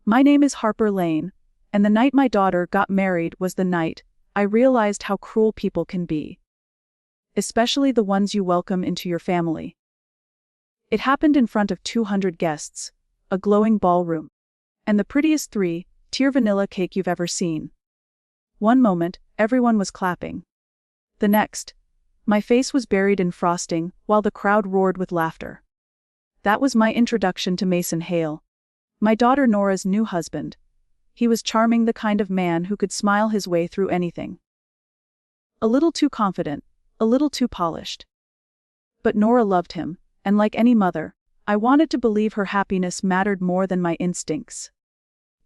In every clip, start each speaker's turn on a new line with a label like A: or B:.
A: My name is Harper Lane, and the night my daughter got married was the night I realized how cruel people can be. Especially the ones you welcome into your family. It happened in front of 200 guests, a glowing ballroom, and the prettiest 3-tier vanilla cake you've ever seen. One moment, everyone was clapping. The next, my face was buried in frosting while the crowd roared with laughter. That was my introduction to Mason Hale, my daughter Nora's new husband. He was charming, the kind of man who could smile his way through anything. A little too confident, a little too polished. But Nora loved him, and like any mother, I wanted to believe her happiness mattered more than my instincts.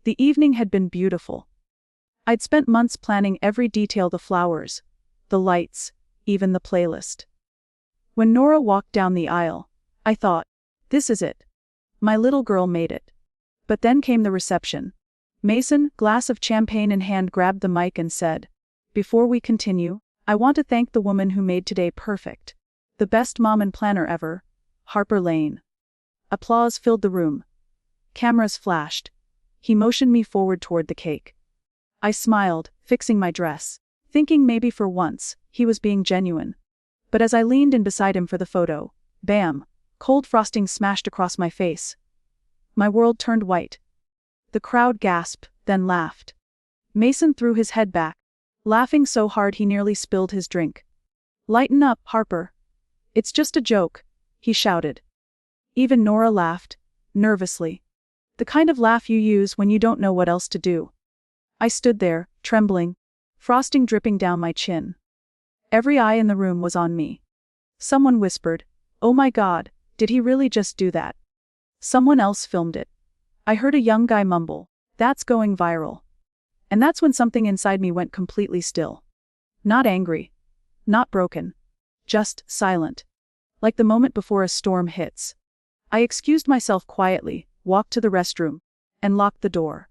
A: The evening had been beautiful. I'd spent months planning every detail: the flowers, the lights, even the playlist. When Nora walked down the aisle, I thought, this is it. My little girl made it. But then came the reception. Mason, glass of champagne in hand, grabbed the mic and said, "Before we continue, I want to thank the woman who made today perfect. The best mom and planner ever, Harper Lane." Applause filled the room. Cameras flashed. He motioned me forward toward the cake. I smiled, fixing my dress, thinking maybe for once he was being genuine. But as I leaned in beside him for the photo, bam, cold frosting smashed across my face. My world turned white. The crowd gasped, then laughed. Mason threw his head back, laughing so hard he nearly spilled his drink. "Lighten up, Harper. It's just a joke," he shouted. Even Nora laughed, nervously. The kind of laugh you use when you don't know what else to do. I stood there, trembling, frosting dripping down my chin. Every eye in the room was on me. Someone whispered, "Oh my God, did he really just do that?" Someone else filmed it. I heard a young guy mumble, "That's going viral." And that's when something inside me went completely still. Not angry. Not broken. Just silent. Like the moment before a storm hits. I excused myself quietly, walked to the restroom, and locked the door.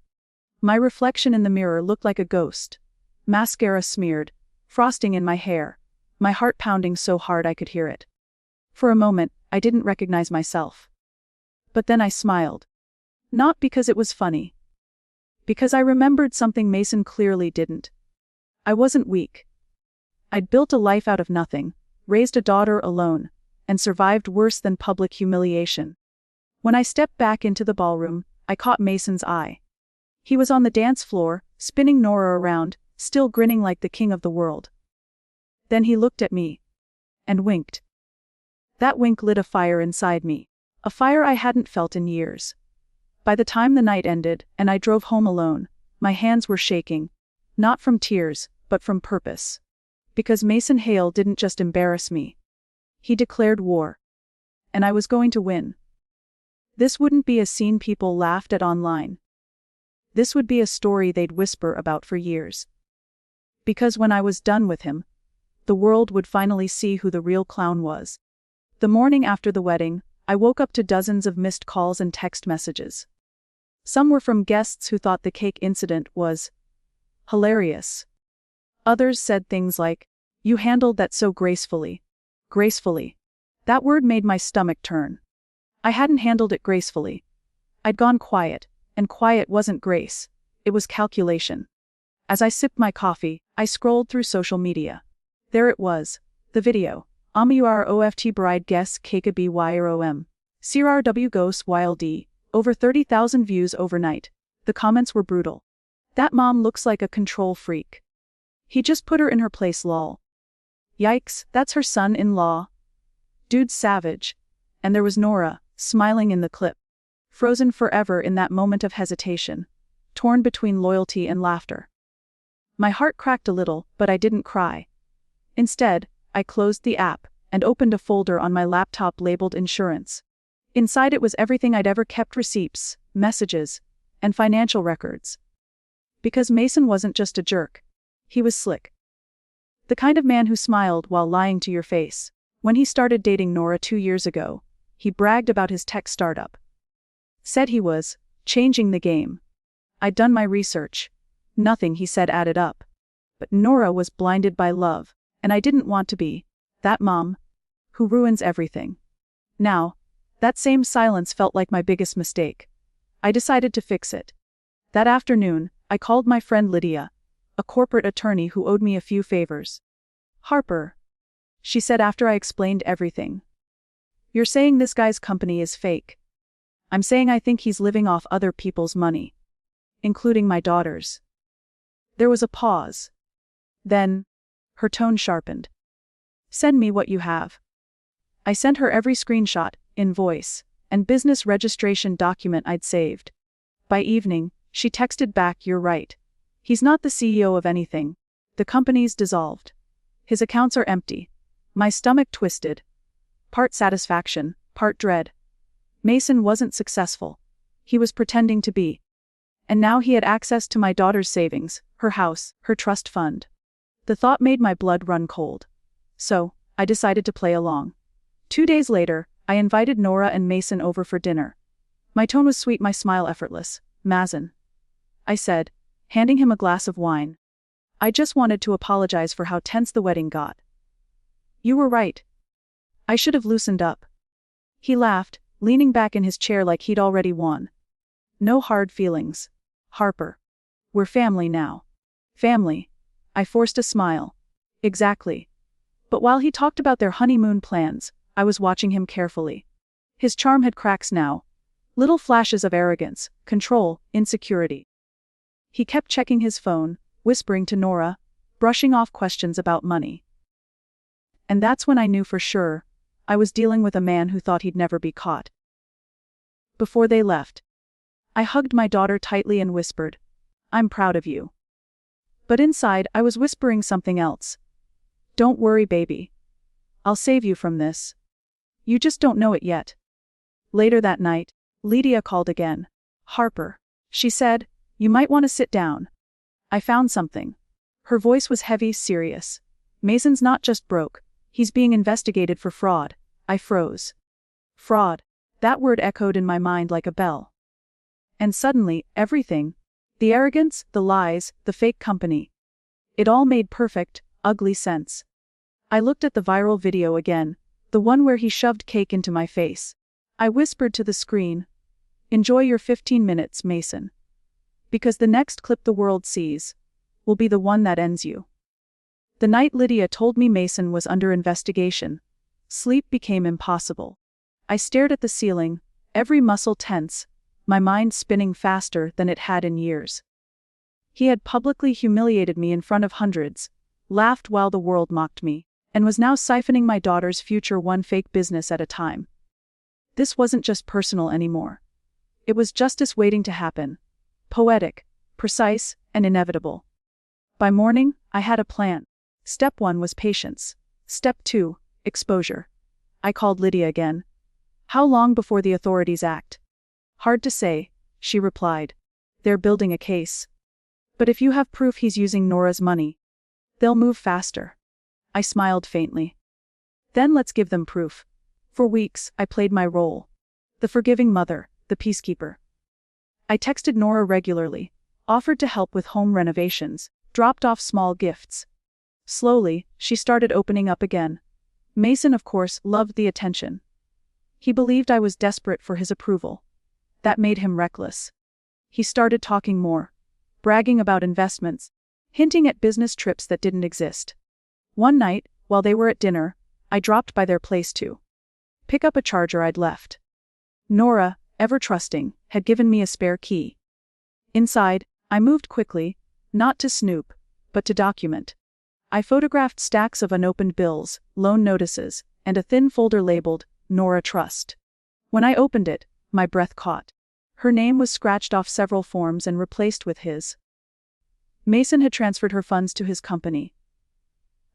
A: My reflection in the mirror looked like a ghost. Mascara smeared, frosting in my hair, my heart pounding so hard I could hear it. For a moment, I didn't recognize myself. But then I smiled. Not because it was funny. Because I remembered something Mason clearly didn't. I wasn't weak. I'd built a life out of nothing, raised a daughter alone, and survived worse than public humiliation. When I stepped back into the ballroom, I caught Mason's eye. He was on the dance floor, spinning Nora around, still grinning like the king of the world. Then he looked at me. And winked. That wink lit a fire inside me. A fire I hadn't felt in years. By the time the night ended, and I drove home alone, my hands were shaking. Not from tears, but from purpose. Because Mason Hale didn't just embarrass me. He declared war. And I was going to win. This wouldn't be a scene people laughed at online. This would be a story they'd whisper about for years. Because when I was done with him, the world would finally see who the real clown was. The morning after the wedding, I woke up to dozens of missed calls and text messages. Some were from guests who thought the cake incident was hilarious. Others said things like, "You handled that so gracefully." Gracefully. That word made my stomach turn. I hadn't handled it gracefully. I'd gone quiet, and quiet wasn't grace, it was calculation. As I sipped my coffee, I scrolled through social media. There it was, the video. OFT bride guess cake BYROM. CRW ghost YLD. Over 30,000 views overnight. The comments were brutal. "That mom looks like a control freak. He just put her in her place lol. Yikes, that's her son-in-law. Dude's savage." And there was Nora, smiling in the clip. Frozen forever in that moment of hesitation. Torn between loyalty and laughter. My heart cracked a little, but I didn't cry. Instead, I closed the app and opened a folder on my laptop labeled insurance. Inside it was everything I'd ever kept: receipts, messages, and financial records. Because Mason wasn't just a jerk. He was slick. The kind of man who smiled while lying to your face. When he started dating Nora 2 years ago, he bragged about his tech startup. Said he was changing the game. I'd done my research. Nothing he said added up. But Nora was blinded by love, and I didn't want to be that mom who ruins everything. Now, that same silence felt like my biggest mistake. I decided to fix it. That afternoon, I called my friend Lydia, a corporate attorney who owed me a few favors. "Harper," she said after I explained everything. "You're saying this guy's company is fake. I'm saying I think he's living off other people's money, including my daughter's." There was a pause. Then, her tone sharpened. "Send me what you have." I sent her every screenshot, invoice, and business registration document I'd saved. By evening, she texted back, "You're right. He's not the CEO of anything. The company's dissolved. His accounts are empty." My stomach twisted. Part satisfaction, part dread. Mason wasn't successful. He was pretending to be. And now he had access to my daughter's savings, her house, her trust fund. The thought made my blood run cold. So, I decided to play along. 2 days later, I invited Nora and Mason over for dinner. My tone was sweet, my smile effortless. "Mason," I said, handing him a glass of wine. "I just wanted to apologize for how tense the wedding got. You were right. I should have loosened up." He laughed, leaning back in his chair like he'd already won. "No hard feelings, Harper. We're family now." "Family?" I forced a smile. "Exactly." But while he talked about their honeymoon plans, I was watching him carefully. His charm had cracks now. Little flashes of arrogance, control, insecurity. He kept checking his phone, whispering to Nora, brushing off questions about money. And that's when I knew for sure, I was dealing with a man who thought he'd never be caught. Before they left, I hugged my daughter tightly and whispered, "I'm proud of you." But inside, I was whispering something else. "Don't worry, baby. I'll save you from this. You just don't know it yet." Later that night, Lydia called again. "Harper," she said, "you might want to sit down. I found something." Her voice was heavy, serious. "Mason's not just broke. He's being investigated for fraud." I froze. Fraud. That word echoed in my mind like a bell. And suddenly, everything, the arrogance, the lies, the fake company, it all made perfect, ugly sense. I looked at the viral video again, the one where he shoved cake into my face. I whispered to the screen, "Enjoy your 15 minutes, Mason. Because the next clip the world sees will be the one that ends you." The night Lydia told me Mason was under investigation, sleep became impossible. I stared at the ceiling, every muscle tense, my mind spinning faster than it had in years. He had publicly humiliated me in front of hundreds, laughed while the world mocked me, and was now siphoning my daughter's future one fake business at a time. This wasn't just personal anymore. It was justice waiting to happen. Poetic, precise, and inevitable. By morning, I had a plan. Step 1 was patience. Step 2, exposure. I called Lydia again. "How long before the authorities act?" "Hard to say," she replied. "They're building a case. But if you have proof he's using Nora's money, they'll move faster." I smiled faintly. "Then let's give them proof." For weeks, I played my role. The forgiving mother, the peacekeeper. I texted Nora regularly, offered to help with home renovations, dropped off small gifts. Slowly, she started opening up again. Mason, of course, loved the attention. He believed I was desperate for his approval. That made him reckless. He started talking more, bragging about investments, hinting at business trips that didn't exist. One night, while they were at dinner, I dropped by their place to pick up a charger I'd left. Nora, ever trusting, had given me a spare key. Inside, I moved quickly, not to snoop, but to document. I photographed stacks of unopened bills, loan notices, and a thin folder labeled, "Nora Trust." When I opened it, my breath caught. Her name was scratched off several forms and replaced with his. Mason had transferred her funds to his company.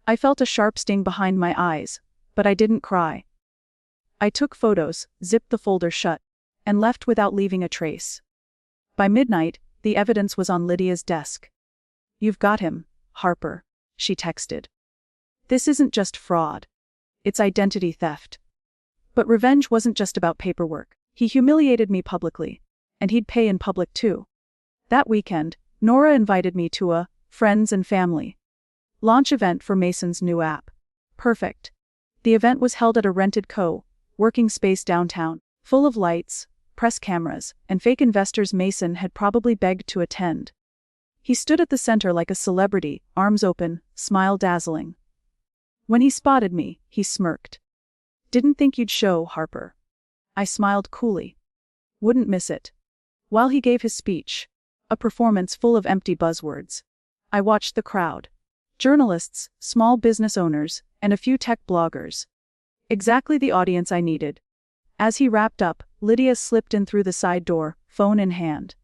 A: I felt a sharp sting behind my eyes, but I didn't cry. I took photos, zipped the folder shut, and left without leaving a trace. By midnight, the evidence was on Lydia's desk. "You've got him, Harper," she texted. "This isn't just fraud. It's identity theft." But revenge wasn't just about paperwork. He humiliated me publicly, and he'd pay in public too. That weekend, Nora invited me to a friends and family launch event for Mason's new app. Perfect. The event was held at a rented co-working space downtown, full of lights, press cameras, and fake investors Mason had probably begged to attend. He stood at the center like a celebrity, arms open, smile dazzling. When he spotted me, he smirked. "Didn't think you'd show, Harper." I smiled coolly. "Wouldn't miss it." While he gave his speech, a performance full of empty buzzwords, I watched the crowd. Journalists, small business owners, and a few tech bloggers. Exactly the audience I needed. As he wrapped up, Lydia slipped in through the side door, phone in hand.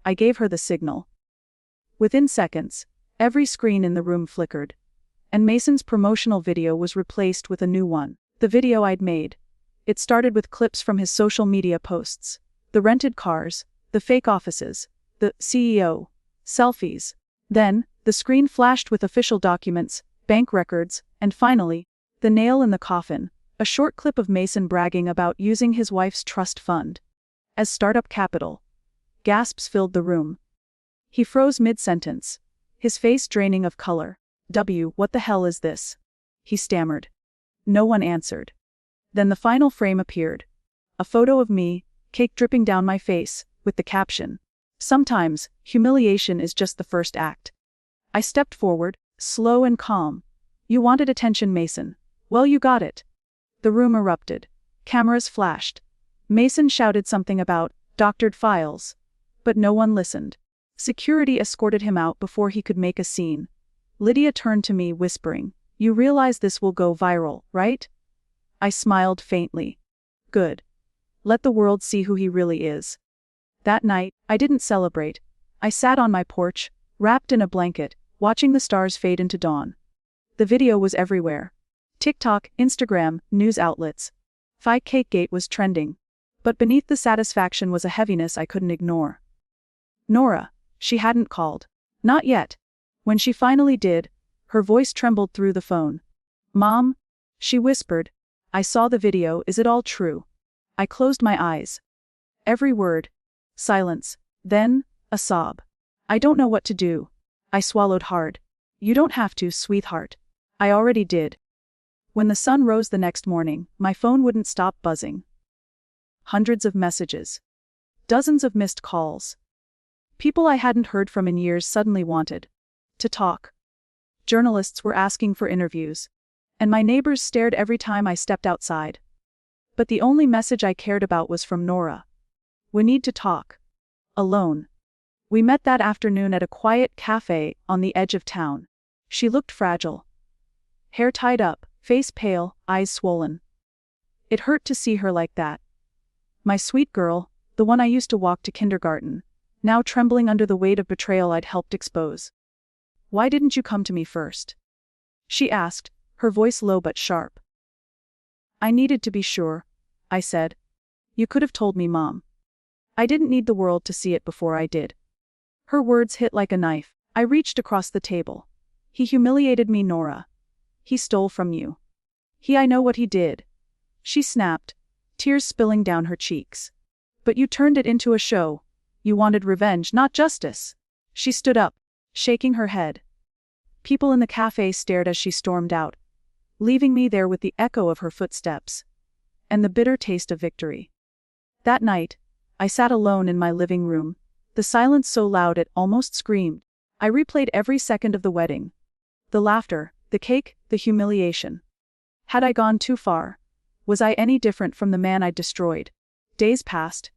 A: I gave her the signal. Within seconds, every screen in the room flickered, and Mason's promotional video was replaced with a new one. The video I'd made. It started with clips from his social media posts, the rented cars, the fake offices, the CEO, selfies. Then, the screen flashed with official documents, bank records, and finally, the nail in the coffin, a short clip of Mason bragging about using his wife's trust fund as startup capital. Gasps filled the room. He froze mid-sentence, his face draining of color. What the hell is this?" he stammered. No one answered. Then the final frame appeared. A photo of me, cake dripping down my face, with the caption, "Sometimes, humiliation is just the first act." I stepped forward, slow and calm. "You wanted attention, Mason. Well, you got it." The room erupted. Cameras flashed. Mason shouted something about doctored files. But no one listened. Security escorted him out before he could make a scene. Lydia turned to me, whispering, "You realize this will go viral, right?" I smiled faintly. "Good. Let the world see who he really is." That night, I didn't celebrate. I sat on my porch, wrapped in a blanket, watching the stars fade into dawn. The video was everywhere. TikTok, Instagram, news outlets. Cakegate was trending. But beneath the satisfaction was a heaviness I couldn't ignore. Nora. She hadn't called. Not yet. When she finally did, her voice trembled through the phone. "Mom?" she whispered. "I saw the video, is it all true?" I closed my eyes. Every word. Silence. Then, a sob. "I don't know what to do." I swallowed hard. "You don't have to, sweetheart." I already did. When the sun rose the next morning, my phone wouldn't stop buzzing. Hundreds of messages. Dozens of missed calls. People I hadn't heard from in years suddenly wanted to talk. Journalists were asking for interviews, and my neighbors stared every time I stepped outside. But the only message I cared about was from Nora. "We need to talk. Alone." We met that afternoon at a quiet cafe on the edge of town. She looked fragile. Hair tied up, face pale, eyes swollen. It hurt to see her like that. My sweet girl, the one I used to walk to kindergarten, now trembling under the weight of betrayal I'd helped expose. "Why didn't you come to me first?" she asked, her voice low but sharp. "I needed to be sure," I said. "You could have told me, Mom. I didn't need the world to see it before I did." Her words hit like a knife. I reached across the table. "He humiliated me, Nora. He stole from you. I know what he did." She snapped, tears spilling down her cheeks. "But you turned it into a show. You wanted revenge, not justice." She stood up, shaking her head. People in the cafe stared as she stormed out, leaving me there with the echo of her footsteps and the bitter taste of victory. That night, I sat alone in my living room, the silence so loud it almost screamed. I replayed every second of the wedding. The laughter, the cake, the humiliation. Had I gone too far? Was I any different from the man I'd destroyed? Days passed.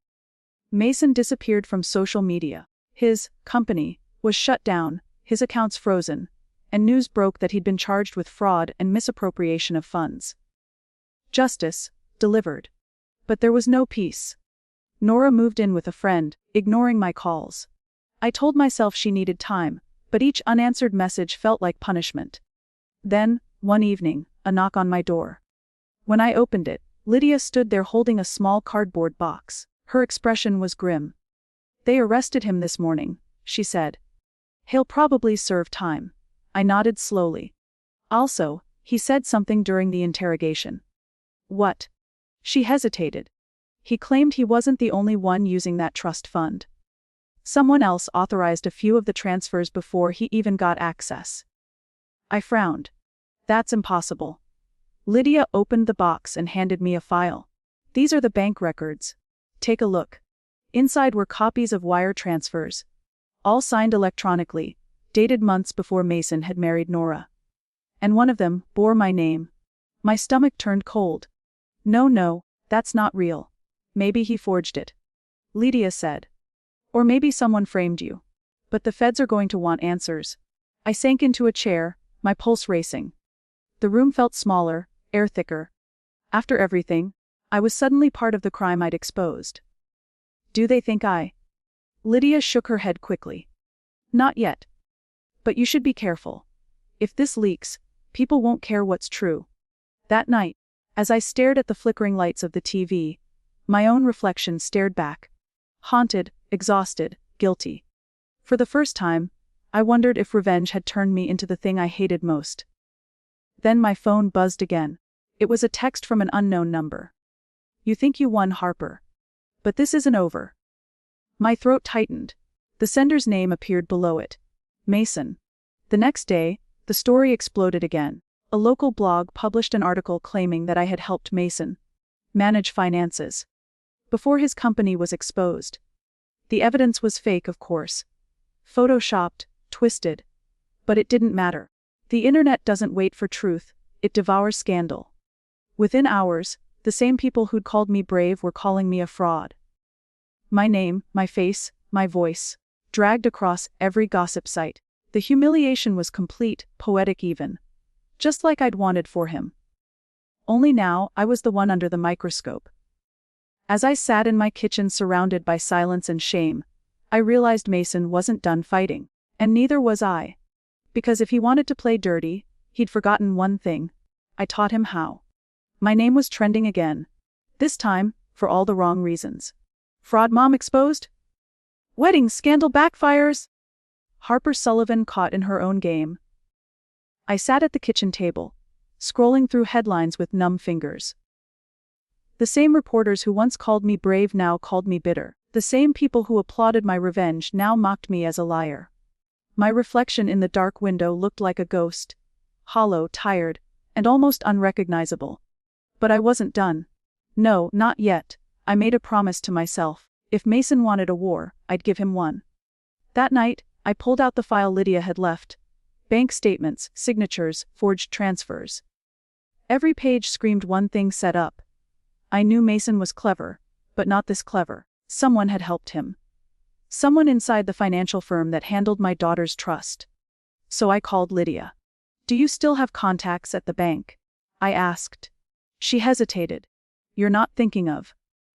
A: Mason disappeared from social media. His company was shut down, his accounts frozen, and news broke that he'd been charged with fraud and misappropriation of funds. Justice delivered. But there was no peace. Nora moved in with a friend, ignoring my calls. I told myself she needed time, but each unanswered message felt like punishment. Then, one evening, a knock on my door. When I opened it, Lydia stood there holding a small cardboard box. Her expression was grim. "They arrested him this morning," she said. "He'll probably serve time." I nodded slowly. "Also, he said something during the interrogation." "What?" She hesitated. "He claimed he wasn't the only one using that trust fund. Someone else authorized a few of the transfers before he even got access." I frowned. "That's impossible." Lydia opened the box and handed me a file. "These are the bank records. Take a look. Inside were copies of wire transfers, all signed electronically, dated months before Mason had married Nora. And one of them bore my name. My stomach turned cold. No, that's not real. Maybe he forged it, Lydia said. Or maybe someone framed you. But the feds are going to want answers. I sank into a chair, my pulse racing. The room felt smaller, air thicker. After everything, I was suddenly part of the crime I'd exposed. Do they think Lydia shook her head quickly. Not yet. But you should be careful. If this leaks, people won't care what's true. That night, as I stared at the flickering lights of the TV, my own reflection stared back. Haunted, exhausted, guilty. For the first time, I wondered if revenge had turned me into the thing I hated most. Then my phone buzzed again. It was a text from an unknown number. You think you won, Harper. But this isn't over. My throat tightened. The sender's name appeared below it. Mason. The next day, the story exploded again. A local blog published an article claiming that I had helped Mason manage finances before his company was exposed. The evidence was fake, of course. Photoshopped, twisted. But it didn't matter. The internet doesn't wait for truth, it devours scandal. Within hours, the same people who'd called me brave were calling me a fraud. My name, my face, my voice, dragged across every gossip site. The humiliation was complete, poetic even. Just like I'd wanted for him. Only now, I was the one under the microscope. As I sat in my kitchen surrounded by silence and shame, I realized Mason wasn't done fighting. And neither was I. Because if he wanted to play dirty, he'd forgotten one thing. I taught him how. My name was trending again. This time, for all the wrong reasons. Fraud mom exposed? Wedding scandal backfires? Harper Sullivan caught in her own game. I sat at the kitchen table, scrolling through headlines with numb fingers. The same reporters who once called me brave now called me bitter. The same people who applauded my revenge now mocked me as a liar. My reflection in the dark window looked like a ghost. Hollow, tired, and almost unrecognizable. But I wasn't done. No, not yet. I made a promise to myself. If Mason wanted a war, I'd give him one. That night, I pulled out the file Lydia had left. Bank statements, signatures, forged transfers. Every page screamed one thing: set up. I knew Mason was clever, but not this clever. Someone had helped him. Someone inside the financial firm that handled my daughter's trust. So I called Lydia. Do you still have contacts at the bank? I asked. She hesitated. You're not thinking of.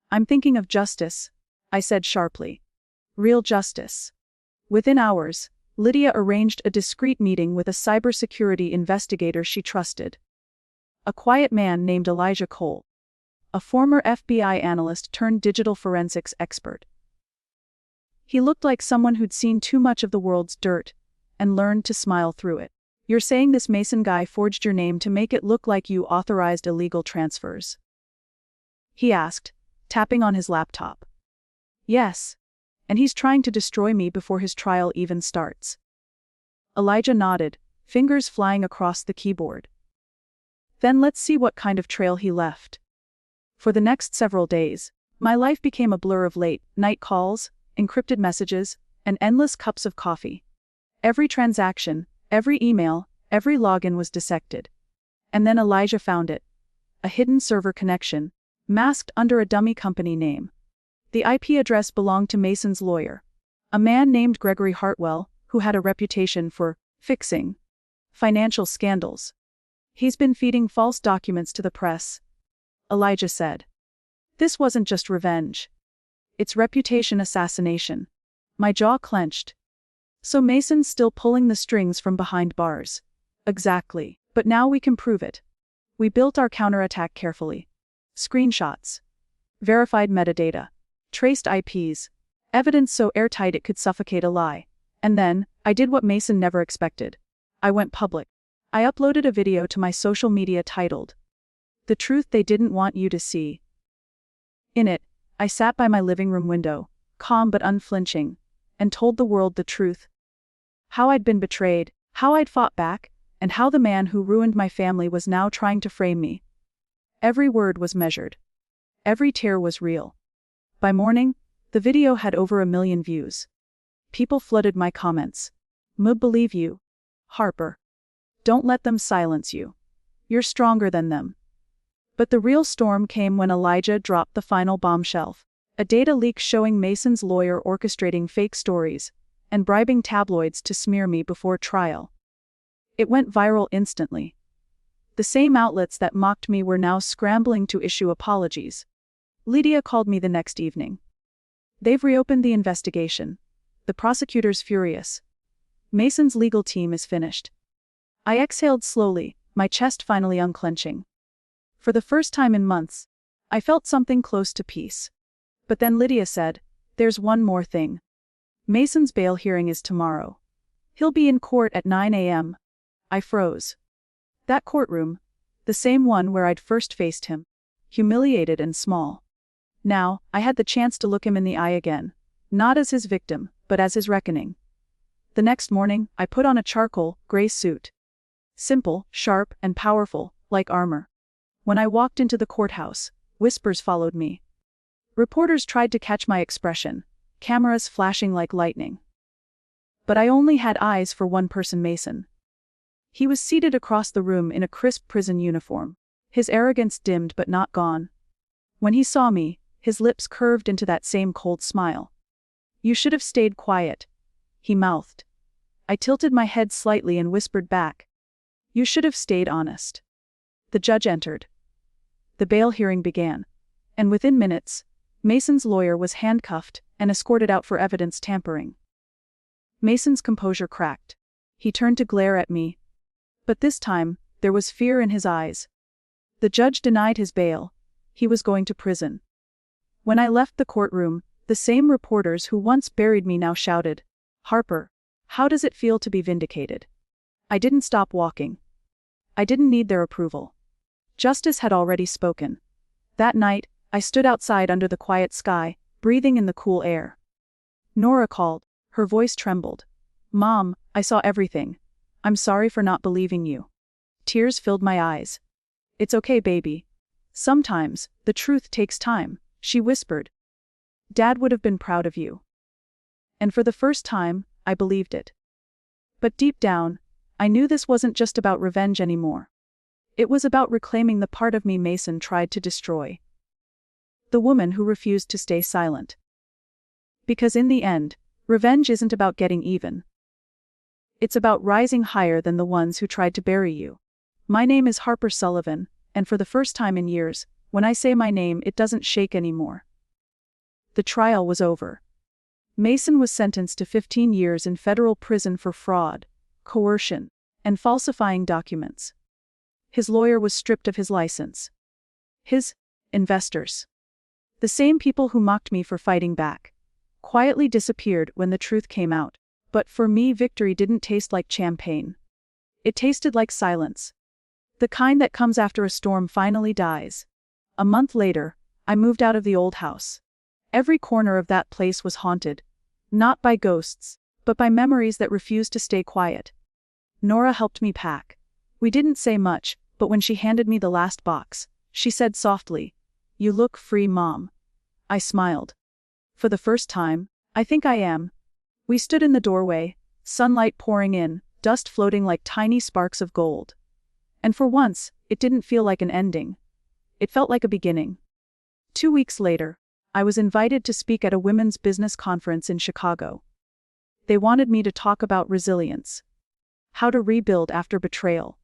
A: I'm thinking of justice, I said sharply. Real justice. Within hours, Lydia arranged a discreet meeting with a cybersecurity investigator she trusted. A quiet man named Elijah Cole. A former FBI analyst turned digital forensics expert. He looked like someone who'd seen too much of the world's dirt and learned to smile through it. You're saying this Mason guy forged your name to make it look like you authorized illegal transfers? He asked, tapping on his laptop. Yes. And he's trying to destroy me before his trial even starts. Elijah nodded, fingers flying across the keyboard. Then let's see what kind of trail he left. For the next several days, my life became a blur of late-night calls, encrypted messages, and endless cups of coffee. Every transaction, every email, every login was dissected. And then Elijah found it. A hidden server connection, masked under a dummy company name. The IP address belonged to Mason's lawyer, a man named Gregory Hartwell, who had a reputation for fixing financial scandals. He's been feeding false documents to the press, Elijah said. This wasn't just revenge. It's reputation assassination. My jaw clenched. So Mason's still pulling the strings from behind bars. Exactly. But now we can prove it. We built our counterattack carefully. Screenshots. Verified metadata. Traced IPs. Evidence so airtight it could suffocate a lie. And then, I did what Mason never expected. I went public. I uploaded a video to my social media titled, "The Truth They Didn't Want You to See." In it, I sat by my living room window, calm but unflinching, and told the world the truth. How I'd been betrayed, how I'd fought back, and how the man who ruined my family was now trying to frame me. Every word was measured. Every tear was real. By morning, the video had over 1 million views. People flooded my comments. Believe you, Harper. Don't let them silence you. You're stronger than them. But the real storm came when Elijah dropped the final bombshell. A data leak showing Mason's lawyer orchestrating fake stories and bribing tabloids to smear me before trial. It went viral instantly. The same outlets that mocked me were now scrambling to issue apologies. Lydia called me the next evening. They've reopened the investigation. The prosecutor's furious. Mason's legal team is finished. I exhaled slowly, my chest finally unclenching. For the first time in months, I felt something close to peace. But then Lydia said, "There's one more thing. Mason's bail hearing is tomorrow. He'll be in court at 9 a.m. I froze. That courtroom, the same one where I'd first faced him, humiliated and small. Now, I had the chance to look him in the eye again, not as his victim, but as his reckoning. The next morning, I put on a charcoal, gray suit. Simple, sharp, and powerful, like armor. When I walked into the courthouse, whispers followed me. Reporters tried to catch my expression, cameras flashing like lightning. But I only had eyes for one person, Mason. He was seated across the room in a crisp prison uniform, his arrogance dimmed but not gone. When he saw me, his lips curved into that same cold smile. "You should have stayed quiet," he mouthed. I tilted my head slightly and whispered back, "You should have stayed honest." The judge entered. The bail hearing began, and within minutes, Mason's lawyer was handcuffed and escorted out for evidence tampering. Mason's composure cracked. He turned to glare at me. But this time, there was fear in his eyes. The judge denied his bail. He was going to prison. When I left the courtroom, the same reporters who once buried me now shouted, "Harper, how does it feel to be vindicated?" I didn't stop walking. I didn't need their approval. Justice had already spoken. That night, I stood outside under the quiet sky, breathing in the cool air. Nora called. Her voice trembled. "Mom, I saw everything. I'm sorry for not believing you." Tears filled my eyes. "It's okay, baby. Sometimes, the truth takes time," she whispered. "Dad would have been proud of you." And for the first time, I believed it. But deep down, I knew this wasn't just about revenge anymore. It was about reclaiming the part of me Mason tried to destroy. The woman who refused to stay silent. Because in the end, revenge isn't about getting even. It's about rising higher than the ones who tried to bury you. My name is Harper Sullivan, and for the first time in years, when I say my name, it doesn't shake anymore. The trial was over. Mason was sentenced to 15 years in federal prison for fraud, coercion, and falsifying documents. His lawyer was stripped of his license. His investors, the same people who mocked me for fighting back, quietly disappeared when the truth came out. But for me, victory didn't taste like champagne. It tasted like silence. The kind that comes after a storm finally dies. A month later, I moved out of the old house. Every corner of that place was haunted, not by ghosts, but by memories that refused to stay quiet. Nora helped me pack. We didn't say much, but when she handed me the last box, she said softly, "You look free, Mom." I smiled. For the first time, I think I am. We stood in the doorway, sunlight pouring in, dust floating like tiny sparks of gold. And for once, it didn't feel like an ending. It felt like a beginning. 2 weeks later, I was invited to speak at a women's business conference in Chicago. They wanted me to talk about resilience. How to rebuild after betrayal.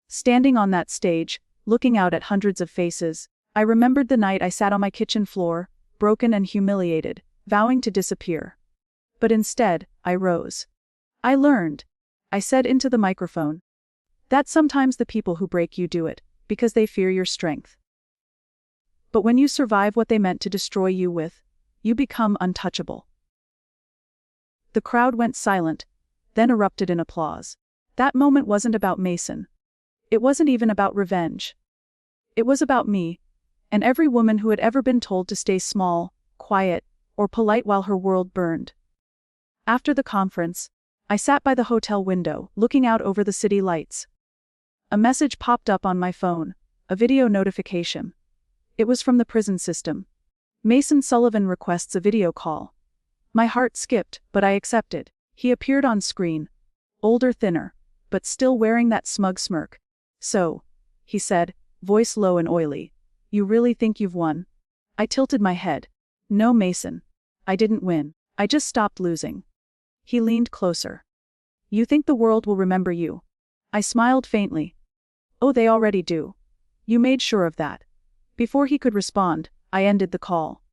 A: Standing on that stage, looking out at hundreds of faces, I remembered the night I sat on my kitchen floor, broken and humiliated, vowing to disappear. But instead, I rose. "I learned," I said into the microphone, "that sometimes the people who break you do it because they fear your strength. But when you survive what they meant to destroy you with, you become untouchable." The crowd went silent, then erupted in applause. That moment wasn't about Mason. It wasn't even about revenge. It was about me, and every woman who had ever been told to stay small, quiet, or polite while her world burned. After the conference, I sat by the hotel window, looking out over the city lights. A message popped up on my phone, a video notification. It was from the prison system. Mason Sullivan requests a video call. My heart skipped, but I accepted. He appeared on screen. Older, thinner, but still wearing that smug smirk. "So," he said, voice low and oily, "you really think you've won?" I tilted my head. "No, Mason. I didn't win. I just stopped losing." He leaned closer. "You think the world will remember you?" I smiled faintly. "Oh, they already do. You made sure of that." Before he could respond, I ended the call.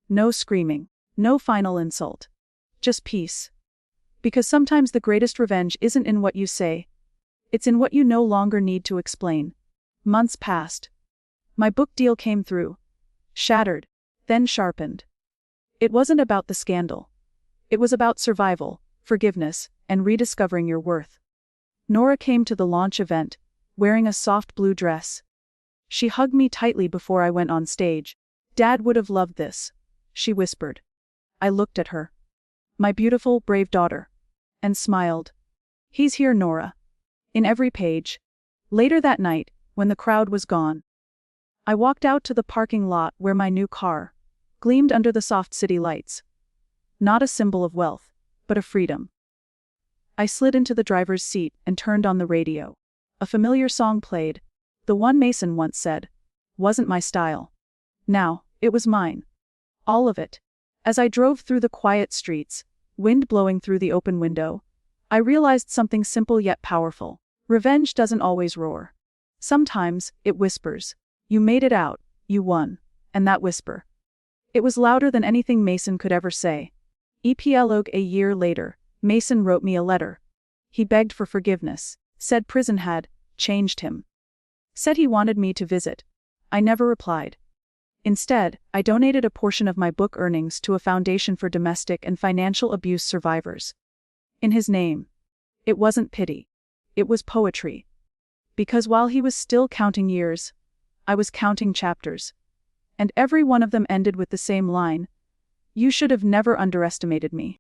A: No screaming. No final insult. Just peace. Because sometimes the greatest revenge isn't in what you say. It's in what you no longer need to explain. Months passed. My book deal came through. Shattered. Then sharpened. It wasn't about the scandal. It was about survival, forgiveness, and rediscovering your worth. Nora came to the launch event, wearing a soft blue dress. She hugged me tightly before I went on stage. "Dad would have loved this," she whispered. I looked at her. "My beautiful, brave daughter." And smiled. "He's here, Nora." In every page. Later that night, when the crowd was gone, I walked out to the parking lot where my new car gleamed under the soft city lights. Not a symbol of wealth, but of freedom. I slid into the driver's seat and turned on the radio. A familiar song played. The one Mason once said, "Wasn't my style." Now, it was mine. All of it. As I drove through the quiet streets, wind blowing through the open window, I realized something simple yet powerful. Revenge doesn't always roar. Sometimes, it whispers. You made it out, you won. And that whisper. It was louder than anything Mason could ever say. Epilogue. A year later, Mason wrote me a letter. He begged for forgiveness, said prison had changed him. Said he wanted me to visit. I never replied. Instead, I donated a portion of my book earnings to a foundation for domestic and financial abuse survivors. In his name. It wasn't pity. It was poetry. Because while he was still counting years, I was counting chapters. And every one of them ended with the same line: "You should have never underestimated me."